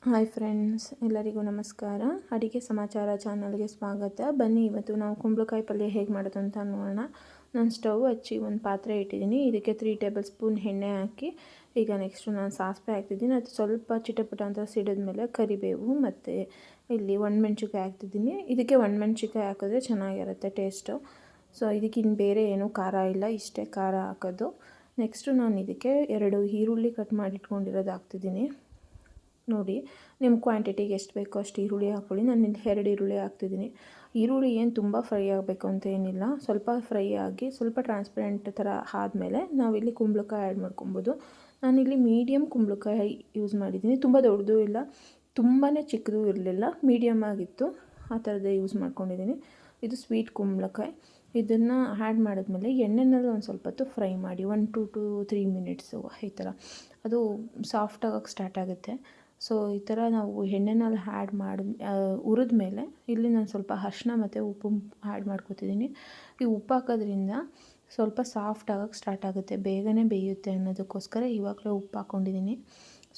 Hi friends, ಎಲ್ಲರಿಗೂ ನಮಸ್ಕಾರ. ಅಡುಗೆ ಸಮಾಚಾರ ಚಾನಲ್ಗೆ ಸ್ವಾಗತ. ಬನ್ನಿ ಇವತ್ತು ನಾವು ಕುಂಬಳಕಾಯಿ ಪಲ್ಯ ಹೇಗೆ ಮಾಡೋದು ಅಂತ ನೋಡೋಣ. ನಾನು ಸ್ಟವ್ ಹಚ್ಚಿ ಒಂದು ಪಾತ್ರೆ ಇಟ್ಟಿದ್ದೀನಿ. ಇದಕ್ಕೆ 3 ಟೇಬಲ್ ಸ್ಪೂನ್ ಎಣ್ಣೆ ಹಾಕಿ, ಈಗ ನೆಕ್ಸ್ಟು ನಾನು ಸಾಸಿವೆ ಹಾಕ್ತಿದ್ದೀನಿ. ಅದು ಸ್ವಲ್ಪ ಚಿಟಪಟ ಅಂತ ಸಿಡಿದ ಮೇಲೆ ಕರಿಬೇವು ಮತ್ತು ಇಲ್ಲಿ ಒಣಮೆಣ್ಸಿಕಾಯಿ ಹಾಕ್ತಿದ್ದೀನಿ. ಇದಕ್ಕೆ ಒಣಮೆಣ್ಸಿಕಾಯಿ ಹಾಕಿದ್ರೆ ಚೆನ್ನಾಗಿರುತ್ತೆ ಟೇಸ್ಟು. ಸೊ ಇದಕ್ಕೆ ಇನ್ನು ಬೇರೆ ಏನೂ ಖಾರ ಇಲ್ಲ, ಇಷ್ಟೇ ಖಾರ ಹಾಕೋದು. ನೆಕ್ಸ್ಟು ನಾನು ಇದಕ್ಕೆ 2 ಈರುಳ್ಳಿ ಕಟ್ ಮಾಡಿ ಇಟ್ಕೊಂಡಿರೋದು ಹಾಕ್ತಿದ್ದೀನಿ. ನೋಡಿ, ನಿಮ್ಮ ಕ್ವಾಂಟಿಟಿಗೆ ಎಷ್ಟು ಬೇಕೋ ಅಷ್ಟು ಈರುಳ್ಳಿ ಹಾಕ್ಕೊಳ್ಳಿ. ನಾನು ಇಲ್ಲಿ 2 ಈರುಳ್ಳಿ ಹಾಕ್ತಿದ್ದೀನಿ. ಈರುಳ್ಳಿ ಏನು ತುಂಬ ಫ್ರೈ ಆಗಬೇಕು ಅಂತ ಏನಿಲ್ಲ, ಸ್ವಲ್ಪ ಫ್ರೈ ಆಗಿ ಸ್ವಲ್ಪ ಟ್ರಾನ್ಸ್ಪರೆಂಟ್ ಥರ ಆದಮೇಲೆ ನಾವಿಲ್ಲಿ ಕುಂಬಳಕಾಯಿ ಆ್ಯಡ್ ಮಾಡ್ಕೊಬೋದು. ನಾನಿಲ್ಲಿ ಮೀಡಿಯಮ್ ಕುಂಬಳಕಾಯಿ ಯೂಸ್ ಮಾಡಿದ್ದೀನಿ. ತುಂಬ ದೊಡ್ಡದು ಇಲ್ಲ, ತುಂಬಾ ಚಿಕ್ಕದು ಇರಲಿಲ್ಲ, ಮೀಡಿಯಮ್ ಆಗಿತ್ತು, ಆ ಥರದ್ದೇ ಯೂಸ್ ಮಾಡ್ಕೊಂಡಿದ್ದೀನಿ. ಇದು ಸ್ವೀಟ್ ಕುಂಬಳಕಾಯಿ. ಇದನ್ನು ಆ್ಯಡ್ ಮಾಡಿದ್ಮೇಲೆ ಎಣ್ಣೆನಲ್ಲಿ ಒಂದು ಸ್ವಲ್ಪ ಹೊತ್ತು ಫ್ರೈ ಮಾಡಿ, 1 to 3 ಮಿನಿಟ್ಸು. ಈ ಥರ ಅದು ಸಾಫ್ಟ್ ಆಗೋಕ್ಕೆ ಸ್ಟಾರ್ಟ್ ಆಗುತ್ತೆ. ಸೊ ಈ ಥರ ನಾವು ಎಣ್ಣೆನಲ್ಲಿ ಹುರಿದ ಮೇಲೆ ಇಲ್ಲಿ ನಾನು ಸ್ವಲ್ಪ ಅರಿಶಿನ ಮತ್ತು ಉಪ್ಪು ಆ್ಯಡ್ ಮಾಡ್ಕೊತಿದ್ದೀನಿ. ಈ ಉಪ್ಪು ಹಾಕೋದ್ರಿಂದ ಸ್ವಲ್ಪ ಸಾಫ್ಟ್ ಆಗೋಕ್ಕೆ ಸ್ಟಾರ್ಟ್ ಆಗುತ್ತೆ, ಬೇಗನೆ ಬೇಯುತ್ತೆ ಅನ್ನೋದಕ್ಕೋಸ್ಕರ ಇವಾಗಲೇ ಉಪ್ಪು ಹಾಕ್ಕೊಂಡಿದ್ದೀನಿ.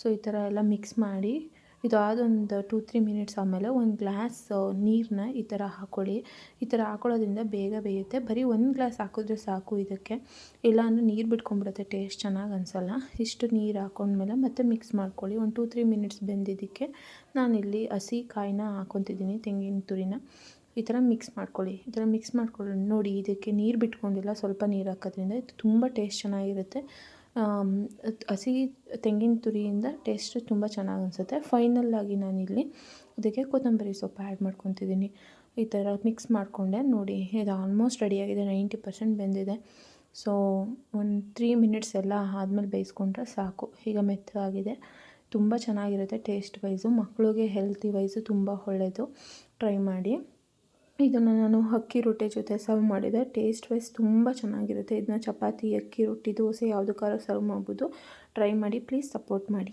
ಸೊ ಈ ಥರ ಎಲ್ಲ ಮಿಕ್ಸ್ ಮಾಡಿ ಇದಾದೊಂದು 2-3 ಮಿನಿಟ್ಸ್ ಆದಮೇಲೆ ಒಂದು ಗ್ಲಾಸ್ ನೀರನ್ನ ಈ ಥರ ಹಾಕ್ಕೊಳ್ಳಿ. ಈ ಥರ ಹಾಕೊಳ್ಳೋದ್ರಿಂದ ಬೇಗ ಬೇಯುತ್ತೆ. ಬರೀ 1 ಗ್ಲಾಸ್ ಹಾಕಿದ್ರೆ ಸಾಕು ಇದಕ್ಕೆ, ಇಲ್ಲಾಂದರೆ ನೀರು ಬಿಟ್ಕೊಂಡ್ಬಿಡುತ್ತೆ, ಟೇಸ್ಟ್ ಚೆನ್ನಾಗಿ ಅನಿಸಲ್ಲ. ಇಷ್ಟು ನೀರು ಹಾಕ್ಕೊಂಡ್ಮೇಲೆ ಮತ್ತೆ ಮಿಕ್ಸ್ ಮಾಡ್ಕೊಳ್ಳಿ. 1-2-3 ಮಿನಿಟ್ಸ್ ಬೆಂದಿದ್ದಕ್ಕೆ ನಾನಿಲ್ಲಿ ಹಸಿ ಕಾಯಿನ ಹಾಕ್ಕೊತಿದ್ದೀನಿ, ತೆಂಗಿನ ತುರಿನ. ಈ ಥರ ಮಿಕ್ಸ್ ಮಾಡ್ಕೊಳ್ಳಿ. ಈ ಥರ ಮಿಕ್ಸ್ ಮಾಡ್ಕೊಳ್ಳಿ. ನೋಡಿ, ಇದಕ್ಕೆ ನೀರು ಬಿಟ್ಕೊಂಡಿಲ್ಲ, ಸ್ವಲ್ಪ ನೀರು ಹಾಕೋದ್ರಿಂದ ಇದು ತುಂಬ ಟೇಸ್ಟ್ ಚೆನ್ನಾಗಿರುತ್ತೆ. ಹಸಿ ತೆಂಗಿನ ತುರಿಯಿಂದ ಟೇಸ್ಟ್ ತುಂಬ ಚೆನ್ನಾಗಿ ಅನಿಸುತ್ತೆ. ಫೈನಲ್ಲಾಗಿ ನಾನಿಲ್ಲಿ ಅದಕ್ಕೆ ಕೊತ್ತಂಬರಿ ಸೊಪ್ಪು ಆ್ಯಡ್ ಮಾಡ್ಕೊತಿದ್ದೀನಿ. ಈ ಥರ ಮಿಕ್ಸ್ ಮಾಡಿಕೊಂಡೆ. ನೋಡಿ, ಇದು ಆಲ್ಮೋಸ್ಟ್ ರೆಡಿಯಾಗಿದೆ, 90% ಬೆಂದಿದೆ. ಸೊ ಒಂದು 3 ಮಿನಿಟ್ಸ್ ಎಲ್ಲ ಆದಮೇಲೆ ಬೇಯಿಸ್ಕೊಂಡ್ರೆ ಸಾಕು. ಈಗ ಮೆತ್ತಗಾಗಿದೆ, ತುಂಬ ಚೆನ್ನಾಗಿರುತ್ತೆ ಟೇಸ್ಟ್ ವೈಸು. ಮಕ್ಕಳಿಗೆ ಹೆಲ್ತಿ ವೈಸು ತುಂಬ ಒಳ್ಳೆಯದು, ಟ್ರೈ ಮಾಡಿ. ಇದನ್ನು ನಾನು ಅಕ್ಕಿ ರೊಟ್ಟಿ ಜೊತೆ ಸರ್ವ್ ಮಾಡಿದೆ. ಟೇಸ್ಟ್ ವೈಸ್ ತುಂಬ ಚೆನ್ನಾಗಿರುತ್ತೆ. ಇದನ್ನ ಚಪಾತಿ, ಅಕ್ಕಿ ರೊಟ್ಟಿ, ದೋಸೆ ಯಾವುದಕ್ಕಾದ್ರೂ ಸರ್ವ್ ಮಾಡ್ಬೋದು. ಟ್ರೈ ಮಾಡಿ, ಪ್ಲೀಸ್ ಸಪೋರ್ಟ್ ಮಾಡಿ.